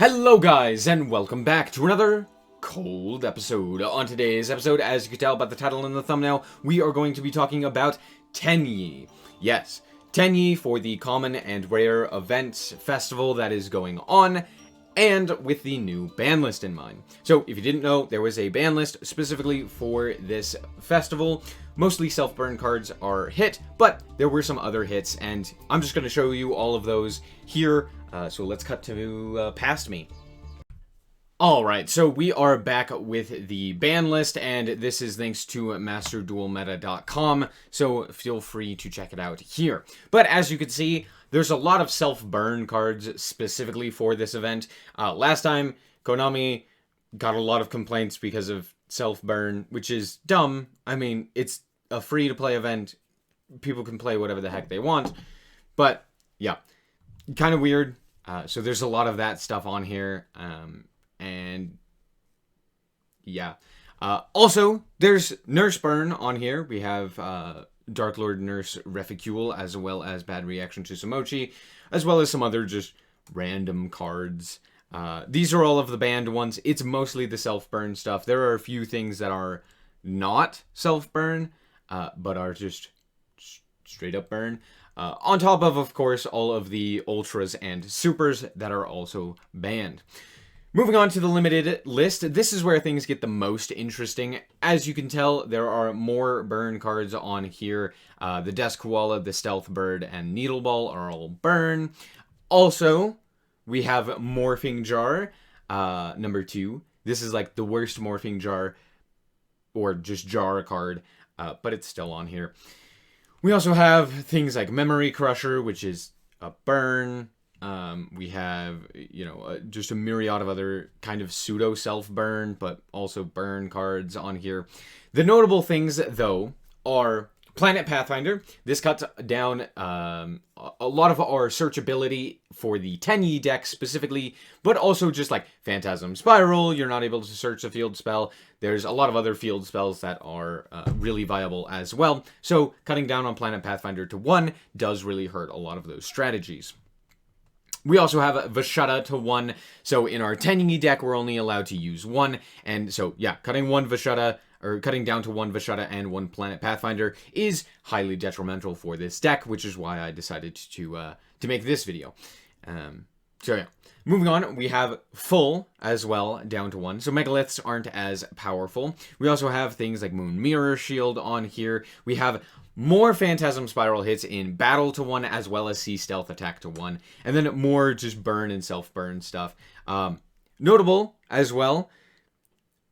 Hello guys, and welcome back to another cold episode. On today's episode, as you can tell by the title and the thumbnail, we are going to be talking about Tenyi. Yes, Tenyi for the Common and Rare Events Festival that is going on, and with the new ban list in mind. So, if you didn't know, there was a ban list specifically for this festival. Mostly self-burn cards are hit, but there were some other hits, and I'm just going to show you all of those here. So let's cut to past me. Alright, so we are back with the ban list, and this is thanks to masterduelmeta.com, so feel free to check it out here. But as you can see, there's a lot of self-burn cards specifically for this event. Last time, Konami got a lot of complaints because of self-burn, which is dumb. I mean, it's a free-to-play event. People can play whatever the heck they want. But, yeah, kind of weird. So there's a lot of that stuff on here. And, yeah. Also, there's Nurse Burn on here. We have Dark Lord Nurse Reficule, as well as Bad Reaction to Samochi, as well as some other just random cards. These are all of the banned ones. It's mostly the self-burn stuff. There are a few things that are not self-burn, but are just straight up burn. On top of course, all of the ultras and supers that are also banned. Moving on to the limited list, this is where things get the most interesting. As you can tell, there are more burn cards on here. The Desk Koala, the Stealth Bird, and Needle Ball are all burn. Also, we have Morphing Jar, number 2. This is like the worst Morphing Jar, or just jar card, but it's still on here. We also have things like Memory Crusher, which is a burn. We have, just a myriad of other kind of pseudo self-burn, but also burn cards on here. The notable things, though, are Planet Pathfinder. This cuts down a lot of our searchability for the Tenyi deck specifically, but also just like Phantasm Spiral, you're not able to search a field spell. There's a lot of other field spells that are really viable as well. So cutting down on Planet Pathfinder to 1 does really hurt a lot of those strategies. We also have Vashetta to 1. So in our Tenyi deck, we're only allowed to use 1. And so, yeah, cutting down to 1 Vashetta and 1 Planet Pathfinder is highly detrimental for this deck, which is why I decided to make this video. So yeah, moving on, we have Full as well, down to 1. So Megaliths aren't as powerful. We also have things like Moon Mirror Shield on here. We have more Phantasm Spiral hits in Battle to 1, as well as Sea Stealth Attack to 1. And then more just burn and self-burn stuff. Notable as well,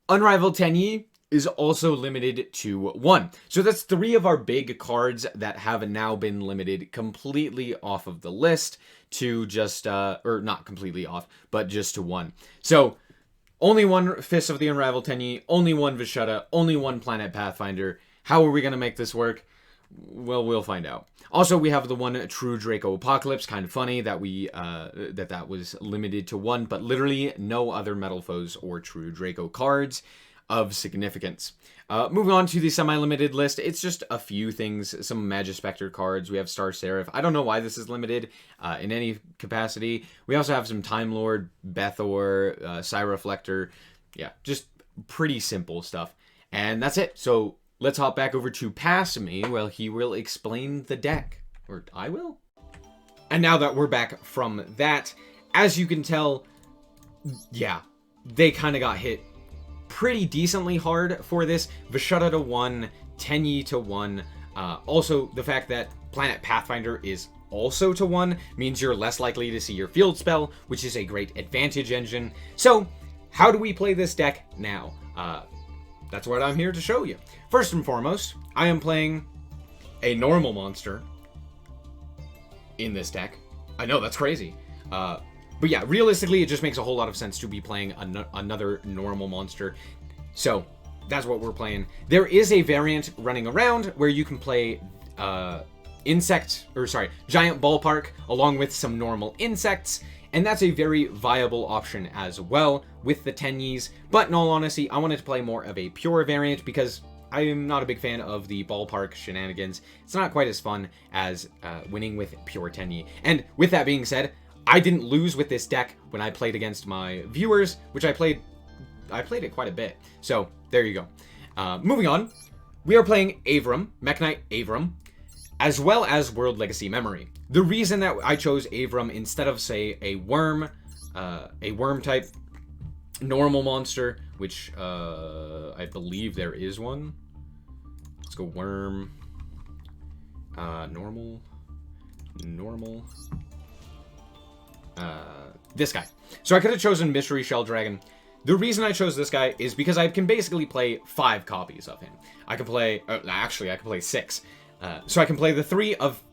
Unrivaled Tenyi is also limited to 1. So that's 3 of our big cards that have now been limited completely off of the list to just, or not completely off, but just to 1. So only 1 Fist of the Unrivaled Tenyi, only 1 Vashetta, only 1 Planet Pathfinder. How are we going to make this work? Well, we'll find out. Also, we have the 1 True Draco Apocalypse. Kind of funny that that was limited to 1, but literally no other Metal Foes or True Draco cards of significance. Moving on to the semi-limited list, it's just a few things. Some Magispector cards. We have Star Seraph. I don't know why this is limited in any capacity. We also have some Time Lord, Bethor, Cyreflector. Yeah, just pretty simple stuff. And that's it. So let's hop back over to Past Me, while he will explain the deck. Or I will? And now that we're back from that, as you can tell, yeah, they kind of got hit pretty decently hard for this. Vashetta to 1, Tenyi to 1. Also, the fact that Planet Pathfinder is also to 1 means you're less likely to see your field spell, which is a great advantage engine. So, how do we play this deck now? That's what I'm here to show you. First and foremost, I am playing a normal monster in this deck. I know, that's crazy. But yeah, realistically, it just makes a whole lot of sense to be playing another normal monster. So, that's what we're playing. There is a variant running around where you can play Giant Ballpark along with some normal insects. And that's a very viable option as well with the Tenyis. But in all honesty, I wanted to play more of a pure variant because I am not a big fan of the ballpark shenanigans. It's not quite as fun as winning with pure Tenyi. And with that being said, I didn't lose with this deck when I played against my viewers, which I played it quite a bit. So there you go. Moving on, we are playing Avram, Mech Knight Avram, as well as World Legacy Memory. The reason that I chose Avram instead of, say, a worm type normal monster, which I believe there is one. Let's go worm, normal, this guy. So I could have chosen Mystery Shell Dragon. The reason I chose this guy is because I can basically play 5 copies of him. I can play, actually I can play 6. So I can play the 3 of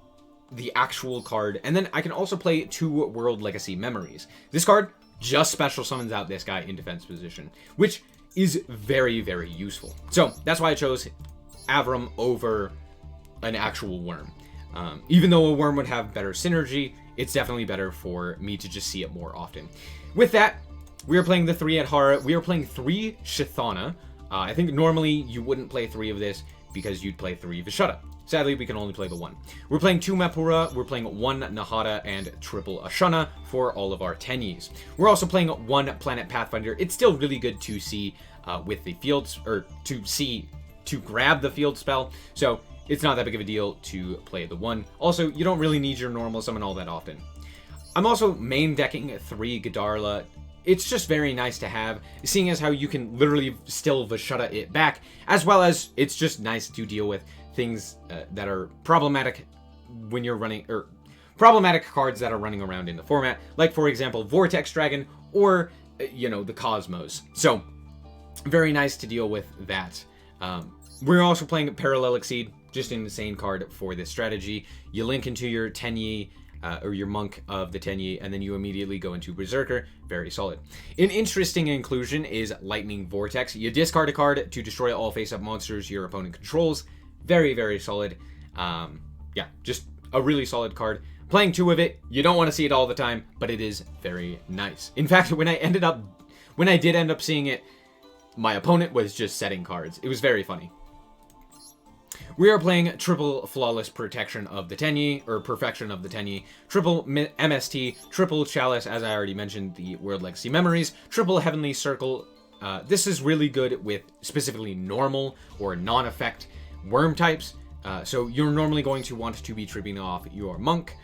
the actual card, and then I can also play 2 World Legacy Memories. This card just special summons out this guy in defense position, which is very, very useful. So that's why I chose Avram over an actual worm. Even though a worm would have better synergy, it's definitely better for me to just see it more often. With that, we are playing the 3 Adhara. We are playing 3 Shithana. I think normally you wouldn't play 3 of this because you'd play 3 Vishuddha. Sadly, we can only play the 1. We're playing 2 Mapura, we're playing 1 Nahata, and triple Ashana for all of our Tenyis. We're also playing 1 Planet Pathfinder. It's still really good to see with the fields, or to grab the field spell, so it's not that big of a deal to play the 1. Also, you don't really need your normal summon all that often. I'm also main decking 3 Godarla. It's just very nice to have, seeing as how you can literally still Vishuddha it back, as well as it's just nice to deal with things that are problematic when you're running, or problematic cards that are running around in the format, like for example Vortex Dragon or the Cosmos. So very nice to deal with that. We're also playing Parallel Exceed, just an insane card for this strategy. You link into your Tenyi, or your monk of the Tenyi, and then you immediately go into Berserker. Very solid. An interesting inclusion is Lightning Vortex. You discard a card to destroy all face-up monsters your opponent controls. Very, very solid. Yeah, just a really solid card. Playing 2 of it, you don't want to see it all the time, but it is very nice. In fact, when I did end up seeing it, my opponent was just setting cards. It was very funny. We are playing triple Flawless Protection of the Tenyi, or Perfection of the Tenyi, triple MST, triple Chalice, as I already mentioned, the World Legacy Memories, triple Heavenly Circle. This is really good with specifically normal or non-effect worm types. So you're normally going to want to be tripping off your monk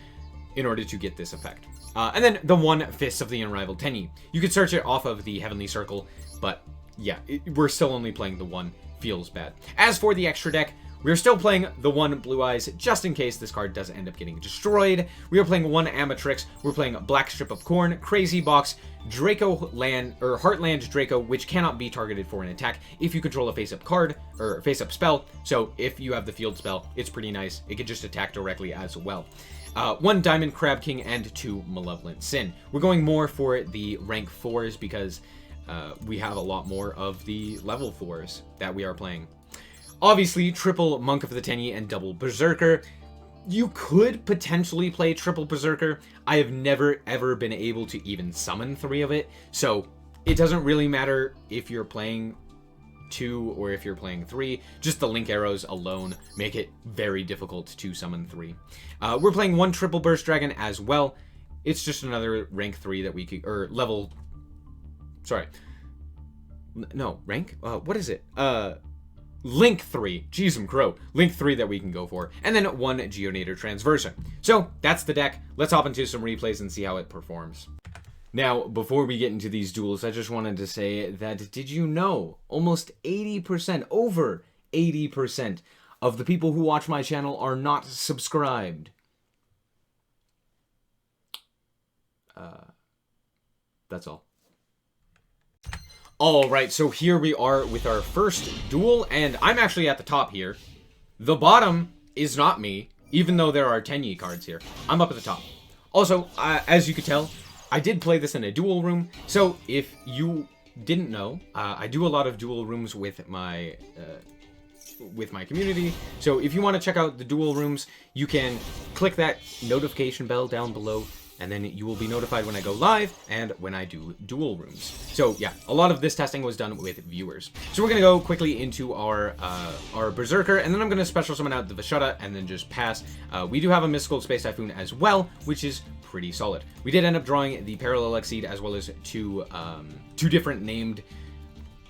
in order to get this effect. And then the 1 Fist of the Unrivaled Tenyi. You could search it off of the Heavenly Circle, but yeah, we're still only playing the 1. Feels bad. As for the extra deck, we're still playing the 1 Blue Eyes, just in case this card doesn't end up getting destroyed. We are playing 1 Amatrix. We're playing Black Strip of Corn, Crazy Box, Draco Land, or Heartland Draco, which cannot be targeted for an attack if you control a face-up card, or face-up spell. So if you have the field spell, it's pretty nice. It can just attack directly as well. 1 Diamond Crab King and 2 Malevolent Sin. We're going more for the rank 4s because we have a lot more of the level 4s that we are playing. Obviously, triple Monk of the Tenyi and double Berserker. You could potentially play triple Berserker. I have never, ever been able to even summon 3 of it, so it doesn't really matter if you're playing 2 or if you're playing 3. Just the link arrows alone make it very difficult to summon 3. We're playing 1 triple Burst Dragon as well. It's just another rank 3 that we could, or level... Sorry. No, rank? What is it? Link 3. Jeez, I'm crow. Link 3 that we can go for. And then 1 Geonator Transversa. So, that's the deck. Let's hop into some replays and see how it performs. Now, before we get into these duels, I just wanted to say that, did you know, almost 80%, over 80% of the people who watch my channel are not subscribed? That's all. Alright, so here we are with our first duel, and I'm actually at the top here. The bottom is not me, even though there are Tenyi cards here. I'm up at the top. Also, as you could tell, I did play this in a duel room, so if you didn't know, I do a lot of duel rooms with my community. So if you want to check out the duel rooms, you can click that notification bell down below, and then you will be notified when I go live and when I do duel rooms. So yeah, a lot of this testing was done with viewers. So we're gonna go quickly into our Berserker, and then I'm gonna special summon out the Vishada and then just pass. We do have a Mystical Space Typhoon as well, which is pretty solid. We did end up drawing the Parallel Exceed as well as two different named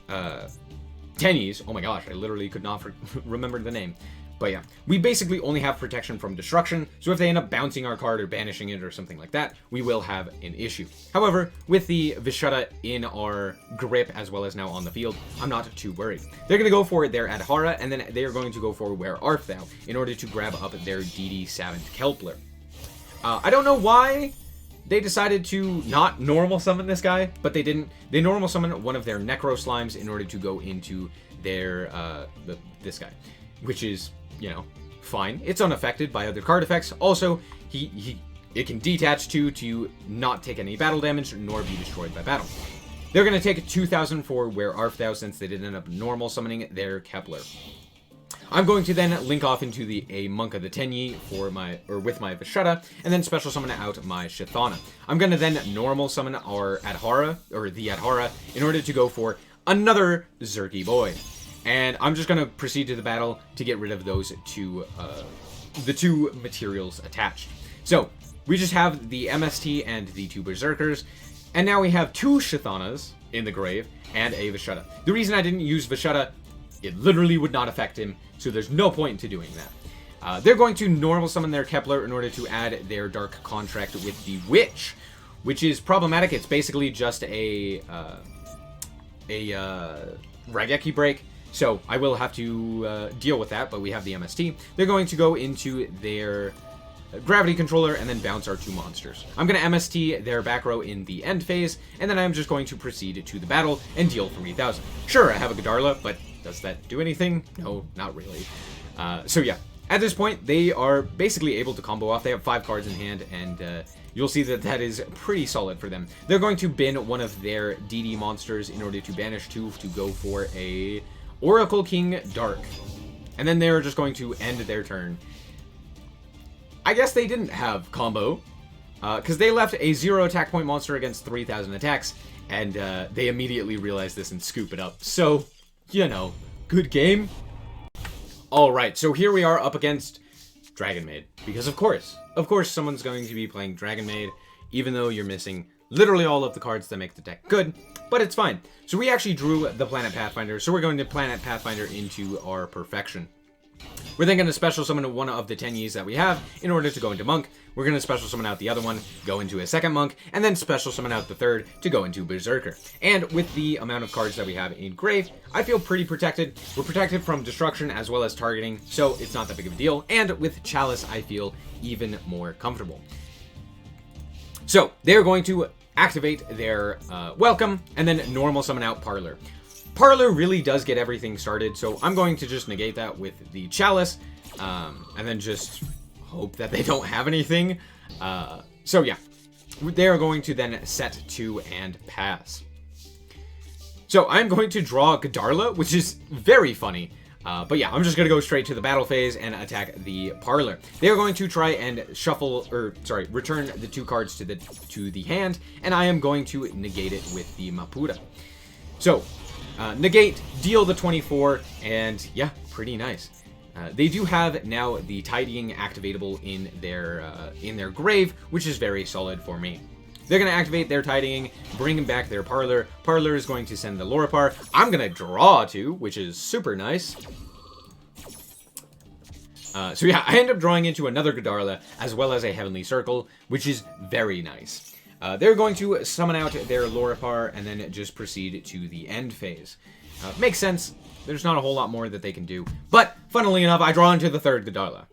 Tenyis. Oh my gosh, I literally could not remember the name. But yeah, we basically only have protection from destruction, so if they end up bouncing our card or banishing it or something like that, we will have an issue. However, with the Vishada in our grip as well as now on the field, I'm not too worried. They're going to go for their Adhara, and then they are going to go for Where Art Thou in order to grab up their DD Savant Kelpler. I don't know why they decided to not normal summon this guy, but they didn't. They normal summon one of their Necro Slimes in order to go into their this guy, which is, you know, fine. It's unaffected by other card effects. Also, it can detach to not take any battle damage nor be destroyed by battle. They're going to take 2,000 for Where Art Thou since they did end up normal summoning their Kepler. I'm going to then link off into a Monk of the Tenyi with my Vishada, and then special summon out my Shithana. I'm going to then normal summon our Adhara, or the Adhara, in order to go for another Zerky boy. And I'm just going to proceed to the battle to get rid of those two, the two materials attached. So, we just have the MST and the two Berserkers, and now we have two Shithanas in the grave and a Vishada. The reason I didn't use Vishada, it literally would not affect him, so there's no point to doing that. They're going to normal summon their Kepler in order to add their Dark Contract with the Witch, which is problematic. It's basically just a Raigeki break. So I will have to deal with that, but we have the MST. They're going to go into their Gravity Controller and then bounce our two monsters. I'm going to MST their back row in the end phase, and then I'm just going to proceed to the battle and deal 3,000. Sure, I have a Godarla, but does that do anything? No, not really. So yeah, at this point, they are basically able to combo off. They have 5 cards in hand, and you'll see that that is pretty solid for them. They're going to bin one of their DD monsters in order to banish 2 to go for a Oracle King Dark. And then they're just going to end their turn. I guess they didn't have combo, because they left a 0 attack point monster against 3,000 attacks, and they immediately realized this and scoop it up. So, you know, good game. Alright, so here we are up against Dragon Maid, because of course someone's going to be playing Dragon Maid, even though you're missing literally all of the cards that make the deck good, but it's fine. So we actually drew the Planet Pathfinder, so we're going to Planet Pathfinder into our Perfection. We're then going to special summon one of the Tenyis that we have in order to go into Monk. We're going to special summon out the other one, go into a second Monk, and then special summon out the third to go into Berserker. And with the amount of cards that we have in Grave, I feel pretty protected. We're protected from destruction as well as targeting, so it's not that big of a deal. And with Chalice, I feel even more comfortable. So they're going to activate their Welcome, and then normal summon out Parlor. Parlor really does get everything started, so I'm going to just negate that with the Chalice, and then just hope that they don't have anything. So yeah, they are going to then set 2 and pass. So I'm going to draw Godarla, which is very funny. But yeah, I'm just going to go straight to the battle phase and attack the Parlor. They are going to try and return the 2 cards to the hand, and I am going to negate it with the Maputa. So, negate, deal the 24, and yeah, pretty nice. They do have now the Tidying activatable in their grave, which is very solid for me. They're going to activate their Tidying, bring back their Parlor. Parlor is going to send the Loripar. I'm going to draw 2, which is super nice. So yeah, I end up drawing into another Godarla, as well as a Heavenly Circle, which is very nice. They're going to summon out their Loripar, and then just proceed to the end phase. Makes sense. There's not a whole lot more that they can do. But, funnily enough, I draw into the third Godarla.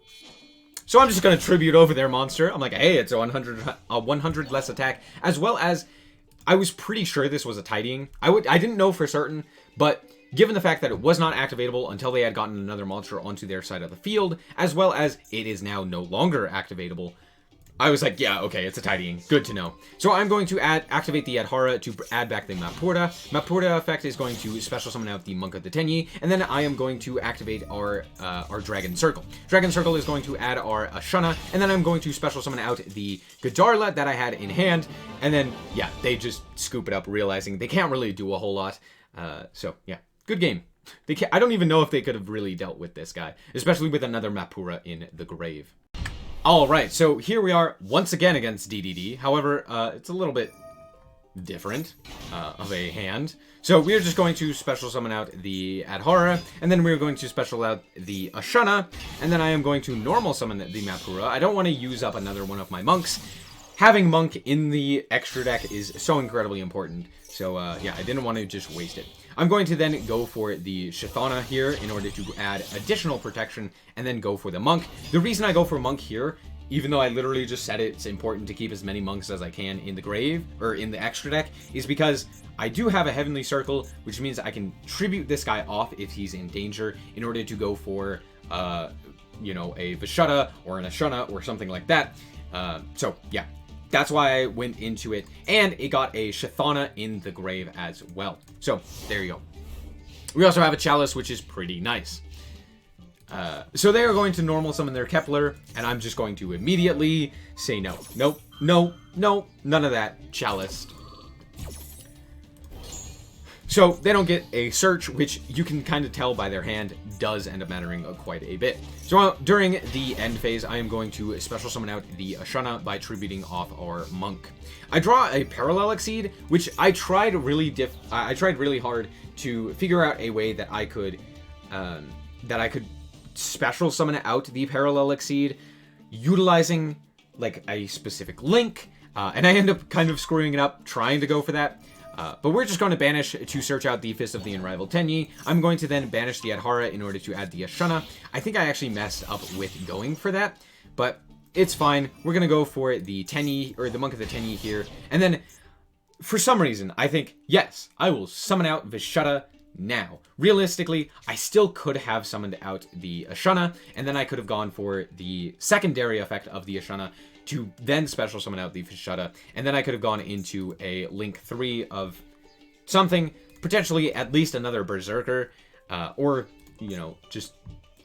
So I'm just going to tribute over their monster. I'm like, hey, it's a 100 less attack, as well as I was pretty sure this was a Tidying. I didn't know for certain, but given the fact that it was not activatable until they had gotten another monster onto their side of the field, as well as it is now no longer activatable, I was like, yeah, okay, it's a tidying. Good to know. So I'm going to activate the Adhara to add back the Mapura. Mapura effect is going to special summon out the Monk of the Tenyi, and then I am going to activate our Dragon Circle. Dragon Circle is going to add our Ashana, and then I'm going to special summon out the Gadarla that I had in hand, and then, yeah, they just scoop it up, realizing they can't really do a whole lot. So, yeah, good game. I don't even know if they could have really dealt with this guy, especially with another Mapura in the grave. Alright, so here we are once again against DDD. However, it's a little bit different of a hand. So we're just going to special summon out the Adhara, and then we're going to special out the Ashana, and then I am going to normal summon the Mapura. I don't want to use up another one of my monks. Having monk in the extra deck is so incredibly important. So yeah, I didn't want to just waste it. I'm going to then go for the Shithana here in order to add additional protection and then go for the monk. The reason I go for monk here, even though I literally just said it's important to keep as many monks as I can in the grave, or in the extra deck, is because I do have a Heavenly Circle, which means I can tribute this guy off if he's in danger in order to go for, you know, a Vishuddha or an Ashana or something like that. So, yeah. That's why I went into it, and it got a Shithana in the grave as well. So, there you go. We also have a Chalice, which is pretty nice. So they are going to normal summon their Kepler, and I'm just going to immediately say no. Nope, no, no, none of that. Chalice. So they don't get a search, which you can kind of tell by their hand does end up mattering quite a bit. So during the end phase, I am going to special summon out the Ashana by tributing off our monk. I draw a Parallel Exceed, which I tried really hard to figure out a way that I could special summon out the Parallel Exceed utilizing like a specific link, and I end up kind of screwing it up trying to go for that. But we're just going to banish to search out the Fist of the Unrivaled Tenyi. I'm going to then banish the Adhara in order to add the Ashana. I think I actually messed up with going for that, but it's fine. We're going to go for the Tenyi, or the Monk of the Tenyi here. And then, for some reason, I think, yes, I will summon out Vishuddha now. Realistically, I still could have summoned out the Ashana, and then I could have gone for the secondary effect of the Ashana to then special summon out the Vishuddha, and then I could have gone into a Link 3 of something, potentially at least another Berserker, or, you know, just,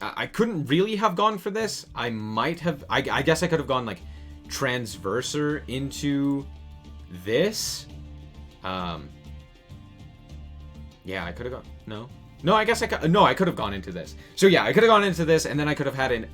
I couldn't really have gone for this. I might have, I guess I could have gone, like, Transverser into this. Yeah, I could have gone, no, I guess I could, no, I could have gone into this. So yeah, I could have gone into this, and then I could have had an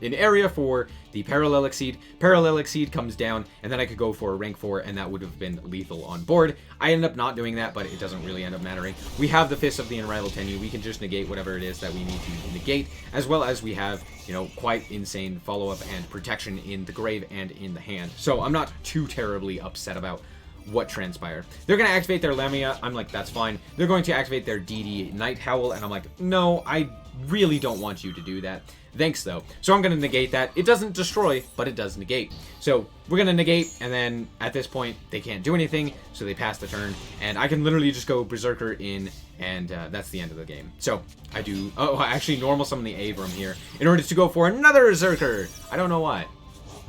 area for the Parallel Exceed. Parallel Exceed comes down, and then I could go for a rank 4, and that would have been lethal on board. I ended up not doing that, but it doesn't really end up mattering. We have the Fist of the Unrivaled Tenyi. We can just negate whatever it is that we need to negate, as well as we have, you know, quite insane follow-up and protection in the grave and in the hand. So I'm not too terribly upset about what transpired. They're going to activate their Lamia. I'm like, that's fine. They're going to activate their DD Night Howl, and I'm like, no, I really don't want you to do that. Thanks, though. So I'm going to negate that. It doesn't destroy, but it does negate. So we're going to negate, and then at this point, they can't do anything, so they pass the turn, and I can literally just go Berserker in, and that's the end of the game. So I do, I actually normal summon the Avram here in order to go for another Berserker. I don't know why.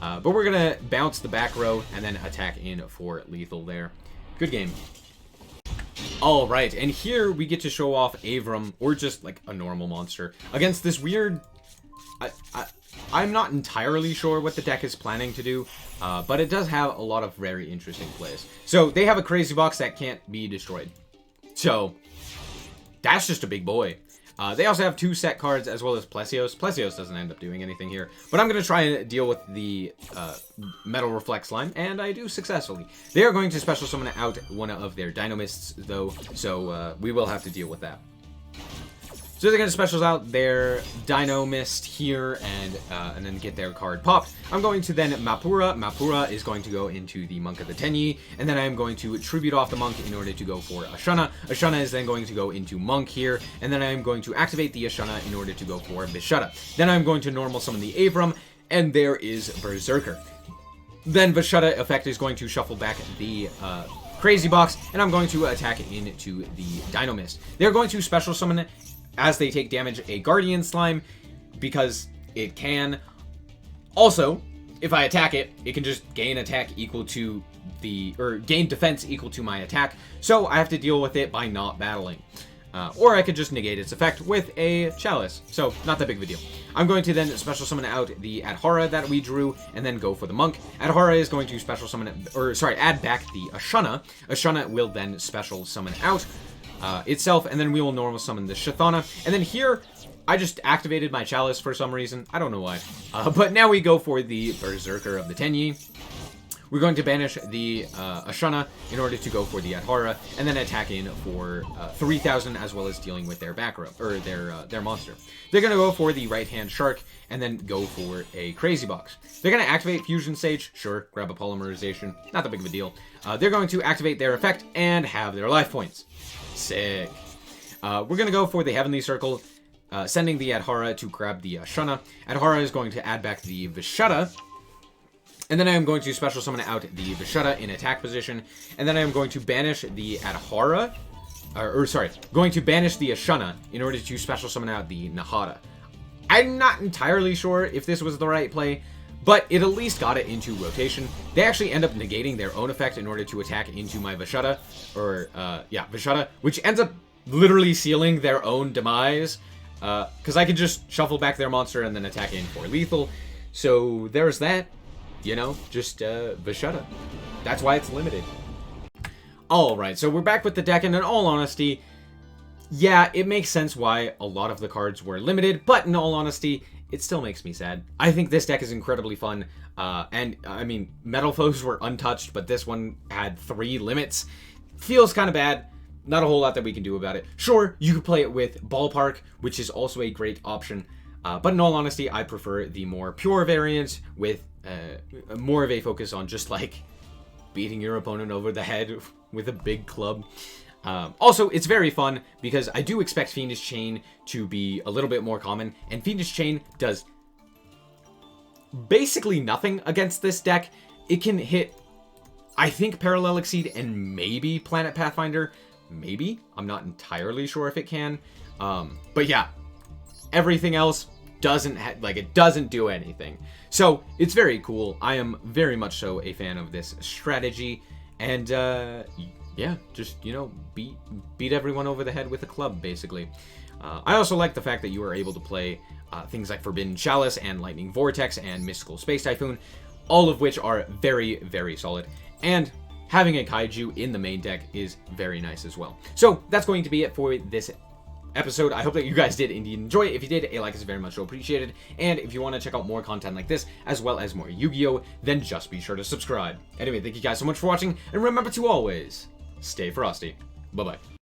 But we're going to bounce the back row and then attack in for lethal there. Good game. Alright, and here we get to show off Avram, or just like a normal monster, against this weird... I'm not entirely sure what the deck is planning to do, but it does have a lot of very interesting plays. So they have a Crazy Box that can't be destroyed. So that's just a big boy. They also have 2 set cards as well as Plesios. Plesios doesn't end up doing anything here, but I'm going to try and deal with the Metal Reflect Slime, and I do successfully. They are going to special summon out one of their Dynamists, though, so we will have to deal with that. So they're going to special out their Dino Mist here and then get their card popped. I'm going to then Mapura. Mapura is going to go into the Monk of the Tenyi, and then I'm going to tribute off the Monk in order to go for Ashana. Ashana is then going to go into Monk here, and then I'm going to activate the Ashana in order to go for Vishuddha. Then I'm going to normal summon the Avram, and there is Berserker. Then Vishuddha effect is going to shuffle back the Crazy Box, and I'm going to attack into the Dino Mist. They're going to special summon, as they take damage, a Guardian Slime, because it can. Also, if I attack it, it can just gain attack equal to gain defense equal to my attack, so I have to deal with it by not battling. Or I could just negate its effect with a Chalice, so not that big of a deal. I'm going to then special summon out the Adhara that we drew, and then go for the Monk. Adhara is going to special summon, add back the Ashana. Ashana will then special summon out itself, and then we will normal summon the Shathana. And then here, I just activated my Chalice for some reason. I don't know why. But now we go for the Berserker of the Tenyi. We're going to banish the Ashana in order to go for the Adhara, and then attack in for 3,000, as well as dealing with their back row, or their monster. They're going to go for the right-hand shark, and then go for a Crazy Box. They're going to activate Fusion Sage, sure, grab a Polymerization, not that big of a deal. They're going to activate their effect, and have their life points. Sick. We're going to go for the Heavenly Circle, sending the Adhara to grab the Ashana. Adhara is going to add back the Vishuddha, and then I am going to special summon out the Vishuddha in attack position, and then I am going to banish the Adhara, going to banish the Ashana in order to special summon out the Nahada. I'm not entirely sure if this was the right play, but it at least got it into rotation. They actually end up negating their own effect in order to attack into my Vishuddha, Vishuddha, which ends up literally sealing their own demise, because I can just shuffle back their monster and then attack in for lethal. So there's that. You know, just Vishuddha. That's why it's limited. Alright, so we're back with the deck, and in all honesty, yeah, it makes sense why a lot of the cards were limited, but in all honesty, it still makes me sad. I think this deck is incredibly fun, and, I mean, Metal Foes were untouched, but this one had 3 limits. Feels kind of bad. Not a whole lot that we can do about it. Sure, you could play it with Ballpark, which is also a great option, but in all honesty, I prefer the more pure variant with more of a focus on just like beating your opponent over the head with a big club. Also, it's very fun because I do expect Fiendish Chain to be a little bit more common, and Fiendish Chain does basically nothing against this deck. It can hit, I think, Parallel Exceed and maybe Planet Pathfinder. Maybe. I'm not entirely sure if it can. But yeah, everything else doesn't it doesn't do anything. So it's very cool. I am very much so a fan of this strategy, and yeah, just, you know, beat everyone over the head with a club, basically. I also like the fact that you are able to play things like Forbidden Chalice and Lightning Vortex and Mystical Space Typhoon, all of which are very, very solid. And having a Kaiju in the main deck is very nice as well. So that's going to be it for this episode. I hope that you guys did indeed enjoy it. If you did, a like is very much so appreciated. And if you want to check out more content like this, as well as more Yu-Gi-Oh!, then just be sure to subscribe. Anyway, thank you guys so much for watching, and remember to always stay frosty. Bye-bye.